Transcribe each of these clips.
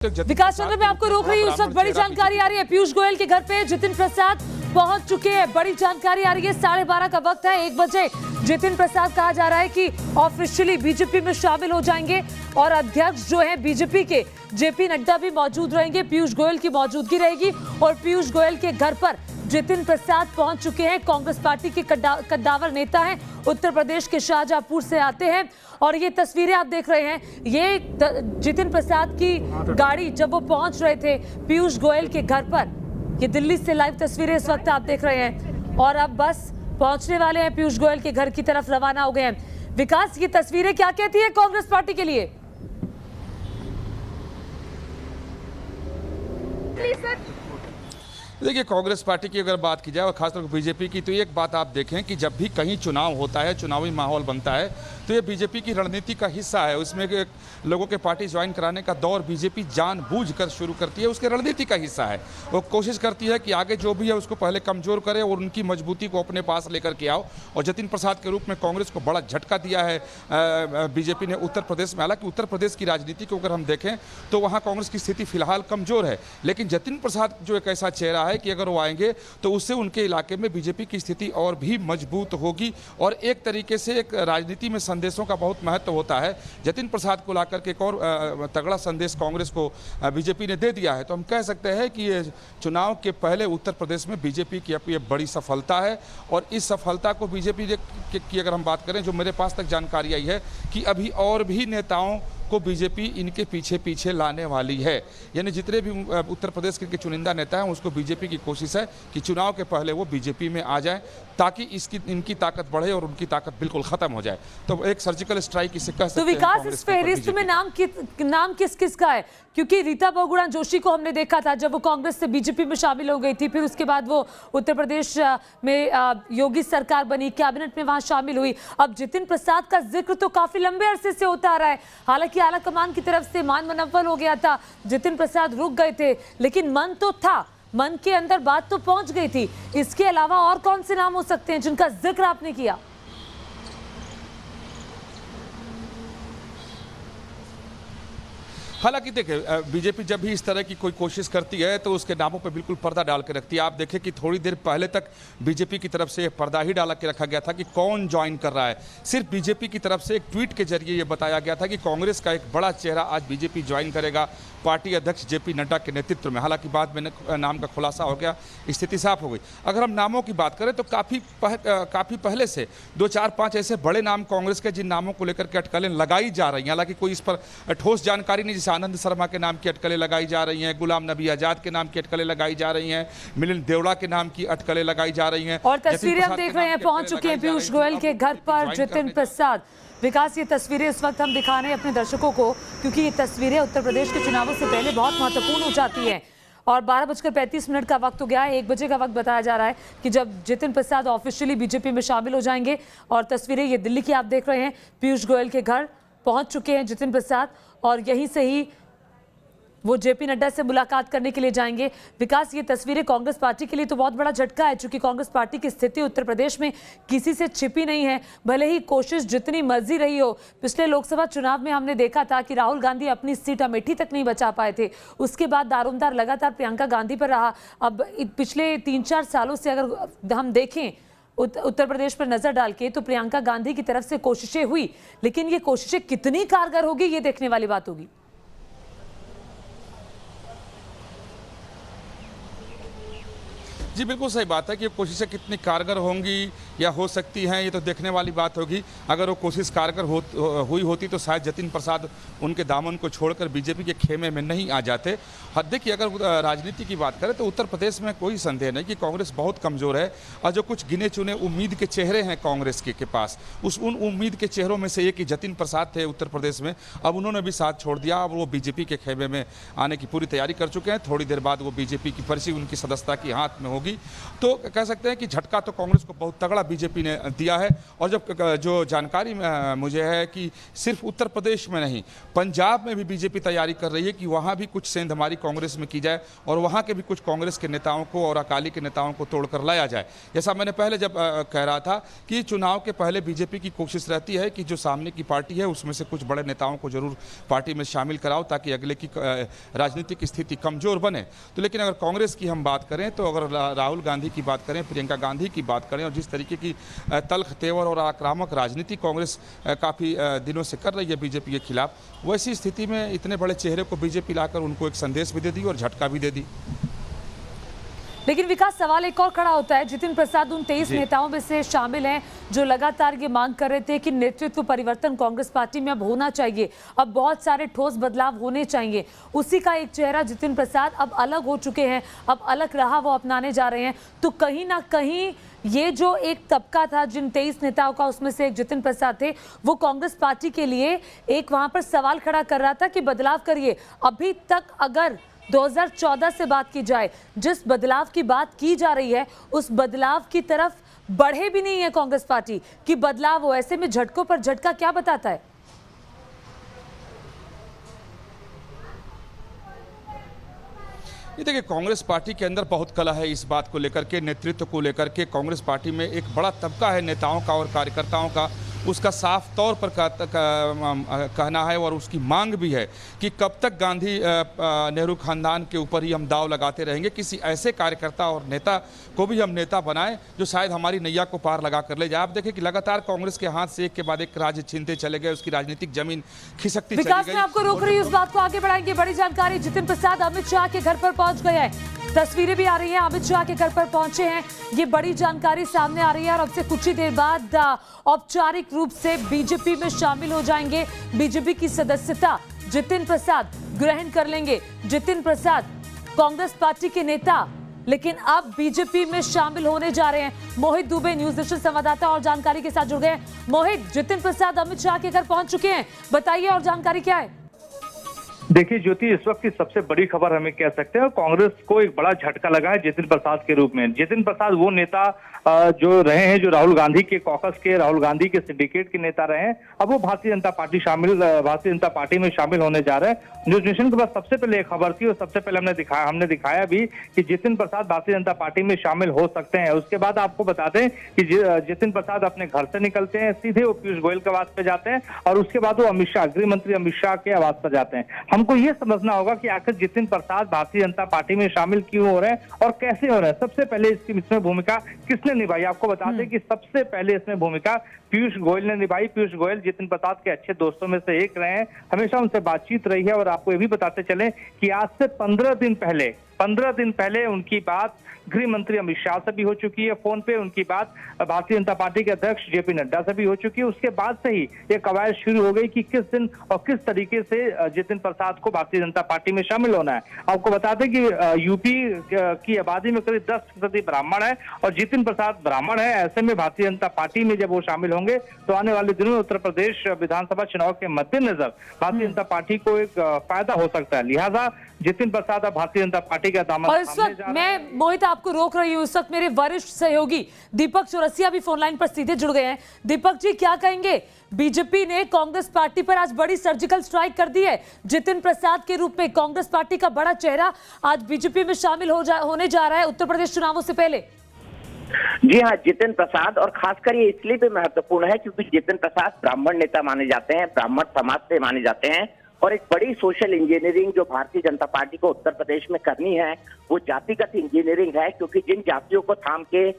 विकास चंद्र, मैं आपको रोक रही हूँ। उस वक्त बड़ी जानकारी आ रही है पीयूष गोयल के घर पे जितिन प्रसाद पहुंच चुके हैं। बड़ी जानकारी आ रही है, 12:30 का वक्त है, 1 बजे जितिन प्रसाद कहा जा रहा है कि ऑफिशियली बीजेपी में शामिल हो जाएंगे और अध्यक्ष जो है बीजेपी के जेपी नड्डा भी मौजूद रहेंगे। पीयूष गोयल की मौजूदगी रहेगी और पीयूष गोयल के घर पर जितिन प्रसाद पहुंच चुके हैं। कांग्रेस पार्टी के कद्दावर नेता हैं, उत्तर प्रदेश के शाहजहांपुर से आते हैं और ये तस्वीरें आप देख रहे हैं। ये जितिन प्रसाद की गाड़ी जब वो पहुंच रहे थे पीयूष गोयल के घर पर, ये दिल्ली से लाइव तस्वीरें इस वक्त आप देख रहे हैं और अब बस पहुंचने वाले हैं, पीयूष गोयल के घर की तरफ रवाना हो गए हैं। विकास, ये तस्वीरें क्या कहती है कांग्रेस पार्टी के लिए? देखिए, कांग्रेस पार्टी की अगर बात की जाए और खासतौर पर बीजेपी की, तो एक बात आप देखें कि जब भी कहीं चुनाव होता है, चुनावी माहौल बनता है, तो ये बीजेपी की रणनीति का हिस्सा है। उसमें लोगों के पार्टी ज्वाइन कराने का दौर बीजेपी जानबूझकर शुरू करती है, उसके रणनीति का हिस्सा है। वो कोशिश करती है कि आगे जो भी है उसको पहले कमजोर करे और उनकी मजबूती को अपने पास लेकर के आओ। और जितिन प्रसाद के रूप में कांग्रेस को बड़ा झटका दिया है बीजेपी ने उत्तर प्रदेश में। हालांकि उत्तर प्रदेश की राजनीति को अगर हम देखें तो वहाँ कांग्रेस की स्थिति फिलहाल कमजोर है, लेकिन जितिन प्रसाद जो एक ऐसा चेहरा है कि अगर वो आएंगे तो उससे उनके इलाके में बीजेपी की स्थिति और भी मजबूत होगी। और एक तरीके से एक राजनीति में संदेशों का बहुत महत्व होता है। जितिन प्रसाद को लाकर के एक और तगड़ा संदेश कांग्रेस को बीजेपी ने दे दिया है। तो हम कह सकते हैं कि ये चुनाव के पहले उत्तर प्रदेश में बीजेपी की ये बड़ी सफलता है। और इस सफलता को बीजेपी की अगर हम बात करें, जो मेरे पास तक जानकारी आई है कि अभी और भी नेताओं को बीजेपी इनके पीछे पीछे लाने वाली है। यानी जितने भी उत्तर प्रदेश के चुनिंदा नेता हैं, उसको बीजेपी की कोशिश है कि चुनाव के पहले वो बीजेपी में आ जाएं, ताकि इनकी ताकत बढ़े और उनकी ताकत बिल्कुल खत्म हो जाए। तो एक सर्जिकल स्ट्राइक इसे कह सकते हैं। तो विकास, इस फहरिस्त में नाम किस किस का है? क्योंकि रीता बहुगुणा जोशी को हमने देखा था जब वो कांग्रेस से बीजेपी में शामिल हो गई थी, फिर उसके बाद वो उत्तर प्रदेश में योगी सरकार बनी, कैबिनेट में वहां शामिल हुई। अब जितिन प्रसाद का जिक्र तो काफी लंबे अरसे से होता आ रहा है। हालांकि आला कमान की तरफ से मान मनव्वल हो गया था, जितिन प्रसाद रुक गए थे, लेकिन मन तो था, मन के अंदर बात तो पहुंच गई थी। इसके अलावा और कौन से नाम हो सकते हैं जिनका जिक्र आपने किया? हालांकि देखिए, बीजेपी जब भी इस तरह की कोई कोशिश करती है तो उसके नामों पे बिल्कुल पर्दा डाल के रखती है। आप देखें कि थोड़ी देर पहले तक बीजेपी की तरफ से पर्दा ही डाल के रखा गया था कि कौन ज्वाइन कर रहा है। सिर्फ बीजेपी की तरफ से एक ट्वीट के जरिए ये बताया गया था कि कांग्रेस का एक बड़ा चेहरा आज बीजेपी ज्वाइन करेगा, पार्टी अध्यक्ष जेपी नड्डा के नेतृत्व में। हालांकि बाद में नाम का खुलासा हो गया, स्थिति साफ हो गई। अगर हम नामों की बात करें तो काफ़ी पहले से 2, 4, 5 ऐसे बड़े नाम कांग्रेस के जिन नामों को लेकर के अटकलें लगाई जा रही हैं। हालांकि कोई इस पर ठोस जानकारी नहीं, जैसे आनंद शर्मा के नाम की अटकलें लगाई जा रही हैं, गुलाम नबी आजाद के नाम की अटकलें लगाई जा रही हैं, मिलिंद देवड़ा के नाम की अटकलें लगाई जा रही हैं। और तस्वीरें हम देख रहे हैं, पहुंच चुके हैं पीयूष गोयल के घर पर जितिन प्रसाद। विकास, ये तस्वीरें इस वक्त हम दिखा रहे हैं अपने दर्शकों को, क्योंकि ये तस्वीरें उत्तर प्रदेश के चुनावों से पहले बहुत महत्वपूर्ण हो जाती हैं। और 12:35 का वक्त हो गया है, 1 बजे का वक्त बताया जा रहा है कि जब जितिन प्रसाद ऑफिशियली बीजेपी में शामिल हो जाएंगे। और तस्वीरें ये दिल्ली की आप देख रहे हैं, पीयूष गोयल के घर पहुंच चुके हैं जितिन प्रसाद और यहीं से ही वो जेपी नड्डा से मुलाकात करने के लिए जाएंगे। विकास, ये तस्वीरें कांग्रेस पार्टी के लिए तो बहुत बड़ा झटका है, क्योंकि कांग्रेस पार्टी की स्थिति उत्तर प्रदेश में किसी से छिपी नहीं है। भले ही कोशिश जितनी मर्जी रही हो, पिछले लोकसभा चुनाव में हमने देखा था कि राहुल गांधी अपनी सीट अमेठी तक नहीं बचा पाए थे। उसके बाद दारोमदार लगातार प्रियंका गांधी पर रहा। अब पिछले 3-4 सालों से अगर हम देखें उत्तर प्रदेश पर नजर डाल के, तो प्रियंका गांधी की तरफ से कोशिशें हुई, लेकिन ये कोशिशें कितनी कारगर होगी ये देखने वाली बात होगी। जी बिल्कुल सही बात है कि ये कोशिशें कितनी कारगर होंगी या हो सकती हैं, ये तो देखने वाली बात होगी। अगर वो कोशिश कारगर हुई होती तो शायद जितिन प्रसाद उनके दामन को छोड़कर बीजेपी के खेमे में नहीं आ जाते। देखिए, अगर राजनीति की बात करें तो उत्तर प्रदेश में कोई संदेह नहीं कि कांग्रेस बहुत कमज़ोर है और जो कुछ गिने चुने उम्मीद के चेहरे हैं कांग्रेस के पास, उन उम्मीद के चेहरों में से एक ही जितिन प्रसाद थे उत्तर प्रदेश में। अब उन्होंने भी साथ छोड़ दिया, अब वो बीजेपी के खेमे में आने की पूरी तैयारी कर चुके हैं। थोड़ी देर बाद वो बीजेपी की पर्ची उनकी सदस्यता की हाथ में होगी। तो कह सकते हैं कि झटका तो कांग्रेस को बहुत तगड़ा बीजेपी ने दिया है। और जब जो जानकारी मुझे है कि सिर्फ उत्तर प्रदेश में नहीं, पंजाब में भी बीजेपी तैयारी कर रही है कि वहाँ भी कुछ सेंधमारी कांग्रेस में की जाए और वहाँ के भी कुछ कांग्रेस के नेताओं को और अकाली के नेताओं को तोड़कर लाया जाए। जैसा मैंने पहले जब कह रहा था कि चुनाव के पहले बीजेपी की कोशिश रहती है कि जो सामने की पार्टी है उसमें से कुछ बड़े नेताओं को जरूर पार्टी में शामिल कराओ ताकि अगले की राजनीतिक स्थिति कमजोर बने। तो लेकिन अगर कांग्रेस की हम बात करें तो अगर राहुल गांधी की बात करें, प्रियंका गांधी की बात करें और जिस तरीके की तल्ख तेवर और आक्रामक राजनीति कांग्रेस काफ़ी दिनों से कर रही है बीजेपी के खिलाफ, वैसी स्थिति में इतने बड़े चेहरे को बीजेपी लाकर उनको एक संदेश भी दे दी और झटका भी दे दी। लेकिन विकास, सवाल एक और खड़ा होता है। जितिन प्रसाद उन 23 नेताओं में से शामिल हैं जो लगातार ये मांग कर रहे थे कि नेतृत्व परिवर्तन कांग्रेस पार्टी में अब होना चाहिए, अब बहुत सारे ठोस बदलाव होने चाहिए। उसी का एक चेहरा जितिन प्रसाद अब अलग हो चुके हैं, अब अलग राह वो अपनाने जा रहे हैं। तो कहीं ना कहीं ये जो एक तबका था जिन 23 नेताओं का, उसमें से एक जितिन प्रसाद थे, वो कांग्रेस पार्टी के लिए एक वहां पर सवाल खड़ा कर रहा था कि बदलाव करिए। अभी तक अगर 2014 से बात की जाए, जिस बदलाव की बात की जा रही है उस बदलाव की तरफ बढ़े भी नहीं है कांग्रेस पार्टी कि बदलाव हो। ऐसे में झटकों पर झटका क्या बताता है? ये देखिए, कांग्रेस पार्टी के अंदर बहुत कलह है इस बात को लेकर के, नेतृत्व को लेकर के। कांग्रेस पार्टी में एक बड़ा तबका है नेताओं का और कार्यकर्ताओं का, उसका साफ तौर पर कहना है और उसकी मांग भी है कि कब तक गांधी नेहरू खानदान के ऊपर ही हम दाव लगाते रहेंगे। किसी ऐसे कार्यकर्ता और नेता को भी हम नेता बनाएं जो शायद हमारी नैया को पार लगा कर ले जाए। आप देखें कि लगातार कांग्रेस के हाथ से एक के बाद एक राज्य छीनते चले गए, उसकी राजनीतिक जमीन खिसकती चली गई। विकास, मैं आपको रोक रही हूँ, उस बात को आगे बढ़ाएंगे। बड़ी जानकारी, जितिन प्रसाद अमित शाह के घर पर पहुंच गए हैं, तस्वीरें भी आ रही हैं, अमित शाह के घर पर पहुंचे हैं, ये बड़ी जानकारी सामने आ रही है। और अब से कुछ ही देर बाद औपचारिक रूप से बीजेपी में शामिल हो जाएंगे। बीजेपी की सदस्यता जितिन प्रसाद ग्रहण कर लेंगे। जितिन प्रसाद कांग्रेस पार्टी के नेता, लेकिन अब बीजेपी में शामिल होने जा रहे हैं। मोहित दुबे न्यूज नेशन संवाददाता और जानकारी के साथ जुड़ गए। मोहित, जितिन प्रसाद अमित शाह के घर पहुंच चुके हैं, बताइए और जानकारी क्या है? देखिए ज्योति, इस वक्त की सबसे बड़ी खबर हमें कह सकते हैं, कांग्रेस को एक बड़ा झटका लगा है जितिन प्रसाद के रूप में। जितिन प्रसाद वो नेता जो रहे हैं, जो राहुल गांधी के कॉकस के, राहुल गांधी के सिंडिकेट के नेता रहे हैं, अब वो भारतीय जनता पार्टी में शामिल होने जा रहे हैं। न्यूज नेशन के पास सबसे पहले एक खबर थी और सबसे पहले हमने दिखाया भी कि जितिन प्रसाद भारतीय जनता पार्टी में शामिल हो सकते हैं। उसके बाद आपको बता दें कि जितिन प्रसाद अपने घर से निकलते हैं, सीधे वो पीयूष गोयल के आवास पे जाते हैं और उसके बाद वो अमित शाह, गृह मंत्री अमित शाह के आवास पर जाते हैं। हमको ये समझना होगा कि आखिर जितिन प्रसाद भारतीय जनता पार्टी में शामिल क्यों हो रहे हैं और कैसे हो रहे हैं। सबसे पहले इसमें भूमिका किसने निभाई, आपको बता दें कि सबसे पहले इसमें भूमिका पीयूष गोयल ने निभाई। पीयूष गोयल जितिन प्रसाद के अच्छे दोस्तों में से एक रहे हैं, हमेशा उनसे बातचीत रही है। और आपको ये भी बताते चले कि आज से 15 दिन पहले उनकी बात गृह मंत्री अमित शाह से भी हो चुकी है फोन पे, उनकी बात भारतीय जनता पार्टी के अध्यक्ष जेपी नड्डा से भी हो चुकी है। उसके बाद से ही ये कवायद शुरू हो गई कि किस दिन और किस तरीके से जितिन प्रसाद को भारतीय जनता पार्टी में शामिल होना है। आपको बता दें कि यूपी की आबादी में करीब 10% ब्राह्मण है और जितिन प्रसाद ब्राह्मण है। ऐसे में भारतीय जनता पार्टी में जब वो शामिल होंगे तो आने वाले दिनों में उत्तर प्रदेश विधानसभा चुनाव के मद्देनजर भारतीय जनता पार्टी को एक फायदा हो सकता है। लिहाजा जितिन प्रसाद अब भारतीय जनता पार्टी का दामन और इस वक्त मैं मोहित आपको रोक रही हूँ, इस वक्त मेरे वरिष्ठ सहयोगी दीपक चौरसिया भी फोन लाइन पर सीधे जुड़ गए हैं। दीपक जी, क्या कहेंगे? बीजेपी ने कांग्रेस पार्टी पर आज बड़ी सर्जिकल स्ट्राइक कर दी है। जितिन प्रसाद के रूप में कांग्रेस पार्टी का बड़ा चेहरा आज बीजेपी में शामिल होने जा रहा है उत्तर प्रदेश चुनावों से पहले। जी हाँ, जितिन प्रसाद, और खासकर ये इसलिए भी महत्वपूर्ण है क्योंकि जितिन प्रसाद ब्राह्मण नेता माने जाते हैं, ब्राह्मण समाज से माने जाते हैं। और एक बड़ी सोशल इंजीनियरिंग जो भारतीय जनता पार्टी को उत्तर प्रदेश में करनी है वो जातिगत इंजीनियरिंग है, क्योंकि जिन जातियों को थाम के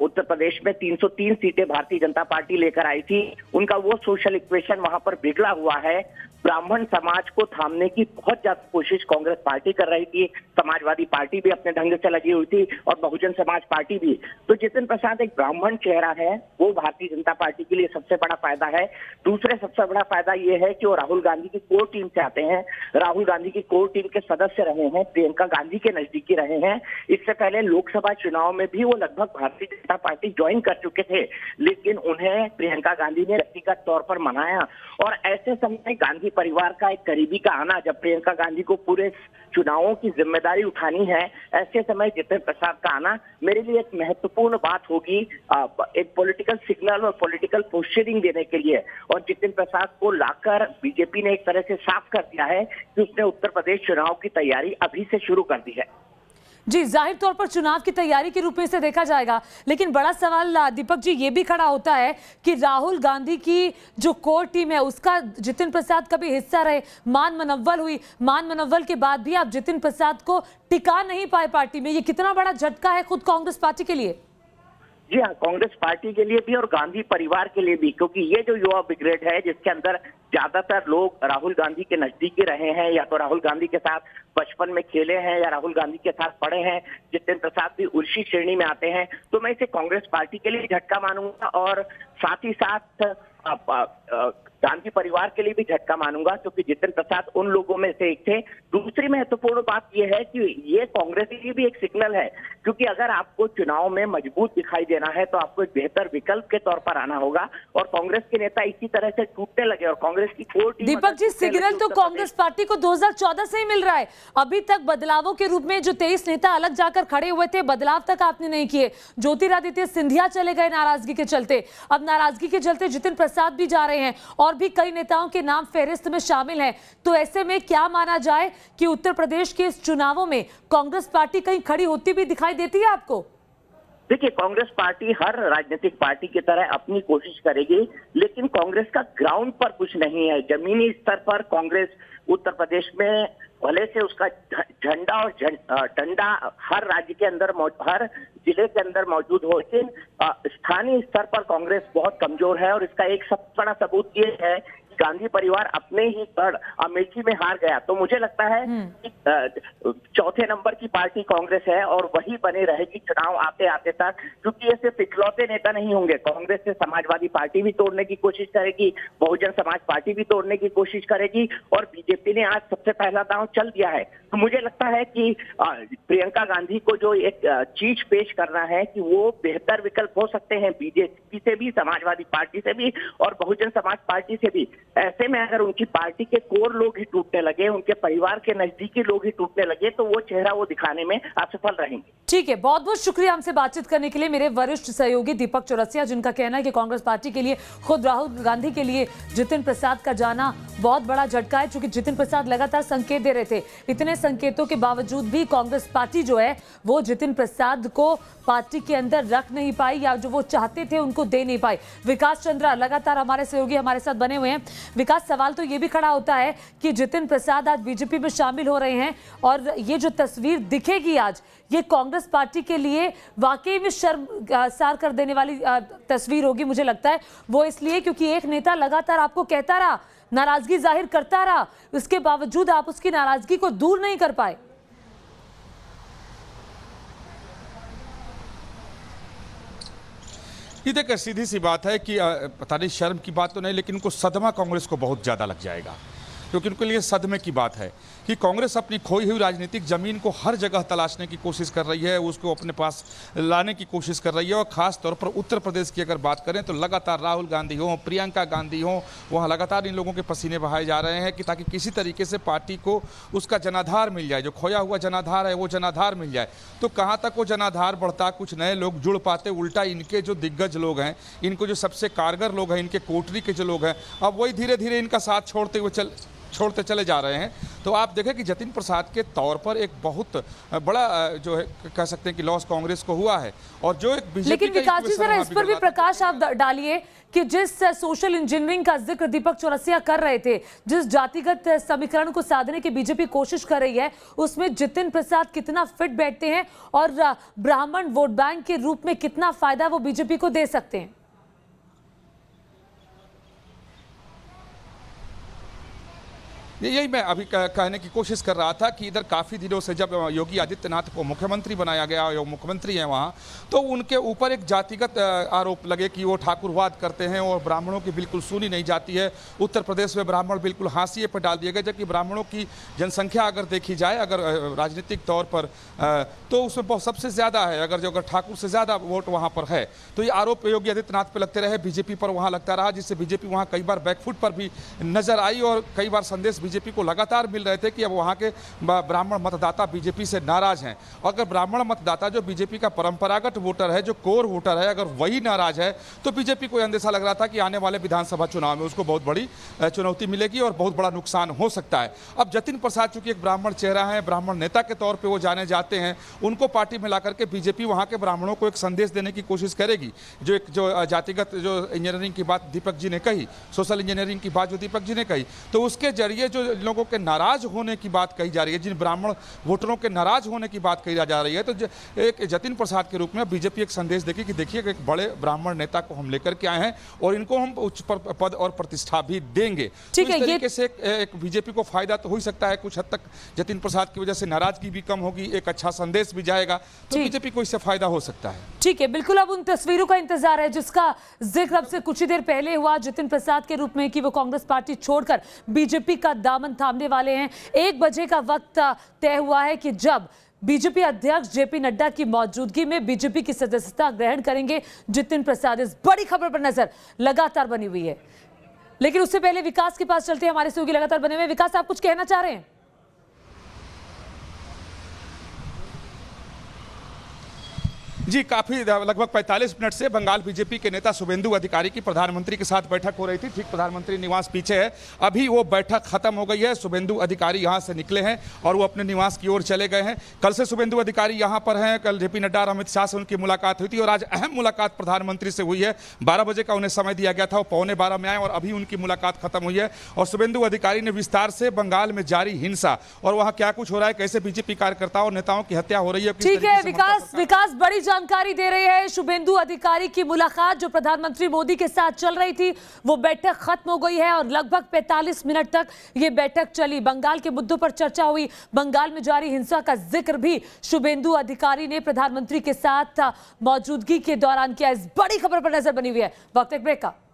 उत्तर प्रदेश में 303 सीटें भारतीय जनता पार्टी लेकर आई थी, उनका वो सोशल इक्वेशन वहां पर बिगड़ा हुआ है। ब्राह्मण समाज को थामने की बहुत ज्यादा कोशिश कांग्रेस पार्टी कर रही थी, समाजवादी पार्टी भी अपने ढंग से लगी हुई थी और बहुजन समाज पार्टी भी। तो जितिन प्रसाद एक ब्राह्मण चेहरा है, वो भारतीय जनता पार्टी के लिए सबसे बड़ा फायदा है। दूसरे सबसे बड़ा फायदा ये है कि वो राहुल गांधी की कोर टीम से आते हैं, राहुल गांधी की कोर टीम के सदस्य रहे हैं, प्रियंका गांधी के नजदीकी रहे हैं। इससे पहले लोकसभा चुनाव में भी वो लगभग भारतीय भारतीय जनता पार्टी ज्वाइन कर चुके थे, लेकिन उन्हें प्रियंका गांधी ने व्यक्तिगत तौर पर मनाया। और ऐसे समय गांधी परिवार का एक करीबी का आना, जब प्रियंका गांधी को पूरे चुनावों की जिम्मेदारी उठानी है, ऐसे समय जितिन प्रसाद का आना मेरे लिए एक महत्वपूर्ण बात होगी, एक पॉलिटिकल सिग्नल और पॉलिटिकल पोस्चरिंग देने के लिए। और जितिन प्रसाद को लाकर बीजेपी ने एक तरह से साफ कर दिया है कि उसने उत्तर प्रदेश चुनाव की तैयारी अभी से शुरू कर दी है। जी, जाहिर तौर पर चुनाव की तैयारी के रूप में इसे देखा जाएगा, लेकिन बड़ा सवाल दीपक जी ये भी खड़ा होता है कि राहुल गांधी की जो कोर टीम है उसका जितिन प्रसाद का भी हिस्सा रहे, मान मनव्वल हुई, मान मनव्वल के बाद भी आप जितिन प्रसाद को टिका नहीं पाए पार्टी में। ये कितना बड़ा झटका है खुद कांग्रेस पार्टी के लिए? जी हाँ, कांग्रेस पार्टी के लिए भी और गांधी परिवार के लिए भी, क्योंकि ये जो युवा ब्रिगेड है जिसके अंदर ज्यादातर लोग राहुल गांधी के नजदीकी रहे हैं, या तो राहुल गांधी के साथ बचपन में खेले हैं या राहुल गांधी के साथ पढ़े हैं, जितिन प्रसाद भी उसी श्रेणी में आते हैं, तो मैं इसे कांग्रेस पार्टी के लिए झटका मानूंगा और साथ ही साथ गांधी परिवार के लिए भी झटका मानूंगा, क्योंकि जितिन प्रसाद उन लोगों में से एक थे। दूसरी महत्वपूर्ण बात यह है कि ये कांग्रेस के लिए भी एक सिग्नल है, क्योंकि अगर आपको चुनाव में मजबूत दिखाई देना है तो आपको एक बेहतर विकल्प के तौर पर आना होगा, और कांग्रेस के नेता इसी तरह से टूटने लगे और कांग्रेस की core team. Deepak ji, signal तो कांग्रेस पार्टी को 2014 से ही मिल रहा है। अभी तक बदलावों के रूप में जो 23 नेता अलग जाकर खड़े हुए थे, बदलाव तक आपने नहीं किए। ज्योतिरादित्य सिंधिया चले गए नाराजगी के चलते, अब नाराजगी के चलते जितिन प्रसाद भी जा रहे हैं और भी कई नेताओं के नाम फेहरिस्त में शामिल हैं। तो ऐसे में क्या माना जाए कि उत्तर प्रदेश के इस चुनावों में कांग्रेस पार्टी कहीं खड़ी होती भी दिखाई देती है आपको? देखिए, कांग्रेस पार्टी हर राजनीतिक पार्टी की तरह अपनी कोशिश करेगी, लेकिन कांग्रेस का ग्राउंड पर कुछ नहीं है। जमीनी स्तर पर कांग्रेस उत्तर प्रदेश में भले से उसका झंडा और डंडा हर राज्य के अंदर, हर जिले के अंदर मौजूद हो, लेकिन स्थानीय स्तर पर कांग्रेस बहुत कमजोर है। और इसका एक सबसे बड़ा सबूत ये है कि गांधी परिवार अपने ही गढ़ अमेठी में हार गया। तो मुझे लगता है कि चौथे नंबर की पार्टी कांग्रेस है और वही बने रहेगी चुनाव आते आते तक, क्योंकि ये सिर्फ इकलौते नेता नहीं होंगे। कांग्रेस से समाजवादी पार्टी भी तोड़ने की कोशिश करेगी, बहुजन समाज पार्टी भी तोड़ने की कोशिश करेगी, और बीजेपी ने आज सबसे पहला दांव चल दिया है। तो मुझे लगता है कि प्रियंका गांधी को जो एक चीज पेश करना है कि वो बेहतर विकल्प हो सकते हैं बीजेपी से भी, समाजवादी पार्टी से भी और बहुजन समाज पार्टी से भी। ऐसे में अगर उनकी पार्टी के कोर लोग ही टूटने लगे, उनके परिवार के नजदीकी लोग ही टूटने लगे, तो वो चेहरा वो दिखाने में असफल रहेंगे। ठीक है, बहुत बहुत शुक्रिया हमसे बातचीत करने के लिए मेरे वरिष्ठ सहयोगी दीपक चौरसिया, जिनका कहना है कि कांग्रेस पार्टी के लिए, खुद राहुल गांधी के लिए जितिन प्रसाद का जाना बहुत बड़ा झटका है, क्योंकि जितिन प्रसाद लगातार संकेत दे रहे थे। इतने संकेतों के बावजूद भी कांग्रेस पार्टी जो है वो जितिन प्रसाद को पार्टी के अंदर रख नहीं पाई, या जो वो चाहते थे उनको दे नहीं पाई। विकास चंद्रा लगातार हमारे सहयोगी हमारे साथ बने हुए हैं। विकास, सवाल तो ये भी खड़ा होता है कि जितिन प्रसाद आज बीजेपी में शामिल हो रहे हैं, और ये जो तस्वीर दिखेगी आज, ये कांग्रेस पार्टी के लिए वाकई में शर्मसार कर देने वाली तस्वीर होगी। मुझे लगता है वो इसलिए क्योंकि एक नेता लगातार आपको कहता रहा, नाराजगी जाहिर करता रहा, उसके बावजूद आप उसकी नाराजगी को दूर नहीं कर पाए। ये देखिए, सीधी सी बात है कि पता नहीं शर्म की बात तो नहीं, लेकिन उनको सदमा कांग्रेस को बहुत ज़्यादा लग जाएगा, क्योंकि उनके लिए सदमे की बात है कि कांग्रेस अपनी खोई हुई राजनीतिक जमीन को हर जगह तलाशने की कोशिश कर रही है, उसको अपने पास लाने की कोशिश कर रही है। और ख़ास तौर पर उत्तर प्रदेश की अगर बात करें तो लगातार राहुल गांधी हो, प्रियंका गांधी हो, वहाँ लगातार इन लोगों के पसीने बहाए जा रहे हैं कि ताकि किसी तरीके से पार्टी को उसका जनाधार मिल जाए, जो खोया हुआ जनाधार है वो जनाधार मिल जाए। तो कहाँ तक वो जनाधार बढ़ता, कुछ नए लोग जुड़ पाते, उल्टा इनके जो दिग्गज लोग हैं, इनको जो सबसे कारगर लोग हैं, इनके कोटरी के जो लोग हैं, अब वही धीरे धीरे इनका साथ छोड़ते चले जा रहे हैं। तो आप देखें कि जतिन प्रसाद के तौर पर एक बहुत बड़ा जो है कह सकते हैं कि लॉस कांग्रेस को हुआ है। और जो एक लेकिन विकास जी, जरा इस पर भी प्रकाश आप डालिए कि जिस सोशल इंजीनियरिंग का जिक्र दीपक चौरसिया कर रहे थे, जिस जातिगत समीकरण को साधने की बीजेपी कोशिश कर रही है, उसमें जितिन प्रसाद कितना फिट बैठते हैं और ब्राह्मण वोट बैंक के रूप में कितना फायदा वो बीजेपी को दे सकते हैं। यही मैं अभी कहने की कोशिश कर रहा था कि इधर काफ़ी दिनों से जब योगी आदित्यनाथ को मुख्यमंत्री बनाया गया, या मुख्यमंत्री हैं वहाँ, तो उनके ऊपर एक जातिगत आरोप लगे कि वो ठाकुरवाद करते हैं और ब्राह्मणों की बिल्कुल सुनी नहीं जाती है। उत्तर प्रदेश में ब्राह्मण बिल्कुल हाशिए पर डाल दिए गए, जबकि ब्राह्मणों की जनसंख्या अगर देखी जाए, अगर राजनीतिक तौर पर, तो उसमें बहुत सबसे ज़्यादा है। अगर ठाकुर से ज़्यादा वोट वहाँ पर है, तो ये आरोप योगी आदित्यनाथ पर लगते रहे, बीजेपी पर वहाँ लगता रहा, जिससे बीजेपी वहाँ कई बार बैकफुट पर भी नजर आई और कई बार संदेश बीजेपी को लगातार मिल रहे थे कि अब वहाँ के ब्राह्मण मतदाता बीजेपी से नाराज हैं। अगर ब्राह्मण मतदाता जो बीजेपी का परंपरागत वोटर है, जो कोर वोटर है, अगर वही नाराज है, तो बीजेपी को अंदेशा लग रहा था कि आने वाले विधानसभा चुनाव में उसको बहुत बड़ी चुनौती मिलेगी और बहुत बड़ा नुकसान हो सकता है। अब जतिन प्रसाद चूंकि एक ब्राह्मण चेहरा है, ब्राह्मण नेता के तौर पर वो जाने जाते हैं, उनको पार्टी में लाकर के बीजेपी वहाँ के ब्राह्मणों को एक संदेश देने की कोशिश करेगी। जो जातिगत जो इंजीनियरिंग की बात दीपक जी ने कही, सोशल इंजीनियरिंग की बात जो दीपक जी ने कही, तो उसके जरिए जो लोगों के नाराज होने की बात कही जा रही है, जिन ब्राह्मण वोटरों के नाराज होने की बात कही जा रही है, तो एक जतिन प्रसाद के रूप में बीजेपी एक संदेश देगी कि देखिए एक बड़े ब्राह्मण नेता को हम लेकर के आए हैं और इनको हम उच्च पद और प्रतिष्ठा भी देंगे। ठीक है, इस तरीके से एक बीजेपी को फायदा तो हो ही सकता है, कुछ हद तक जतिन प्रसाद की वजह से नाराजगी भी कम होगी, एक अच्छा संदेश भी जाएगा, तो बीजेपी को इससे फायदा हो सकता है। ठीक है, बिल्कुल। अब उन तस्वीरों का इंतजार है जिसका जिक्र अब से कुछ ही देर पहले हुआ, जतिन प्रसाद के रूप में, कि वो कांग्रेस पार्टी छोड़कर बीजेपी का दामन थामने वाले हैं। 1 बजे का वक्त तय हुआ है कि जब बीजेपी अध्यक्ष जेपी नड्डा की मौजूदगी में बीजेपी की सदस्यता ग्रहण करेंगे जतिन प्रसाद। इस बड़ी खबर पर नजर लगातार बनी हुई है, लेकिन उससे पहले विकास के पास चलते हैं। हमारे सहयोगी लगातार बने हुए। विकास, आप कुछ कहना चाह रहे हैं? जी, काफ़ी लगभग 45 मिनट से बंगाल बीजेपी के नेता शुभेंदु अधिकारी की प्रधानमंत्री के साथ बैठक हो रही थी। ठीक प्रधानमंत्री निवास पीछे है, अभी वो बैठक खत्म हो गई है। शुभेंदु अधिकारी यहाँ से निकले हैं और वो अपने निवास की ओर चले गए हैं। कल से शुभेंदु अधिकारी यहाँ पर हैं। कल जेपी नड्डा और अमित शाह से उनकी मुलाकात हुई थी और आज अहम मुलाकात प्रधानमंत्री से हुई है। 12 बजे का उन्हें समय दिया गया था, वो 11:15 में आए और अभी उनकी मुलाकात खत्म हुई है। और शुभेंदु अधिकारी ने विस्तार से बंगाल में जारी हिंसा और वहाँ क्या कुछ हो रहा है, कैसे बीजेपी कार्यकर्ताओं और नेताओं की हत्या हो रही है। ठीक है विकास, बड़ी जानकारी दे रहे हैं। शुभेंदु अधिकारी की मुलाकात जो प्रधानमंत्री मोदी के साथ चल रही थी, वो बैठक खत्म हो गई है और लगभग 45 मिनट तक ये बैठक चली। बंगाल के मुद्दों पर चर्चा हुई, बंगाल में जारी हिंसा का जिक्र भी शुभेंदु अधिकारी ने प्रधानमंत्री के साथ मौजूदगी के दौरान किया। इस बड़ी खबर पर नजर बनी हुई है। वक्त एक ब्रेक का।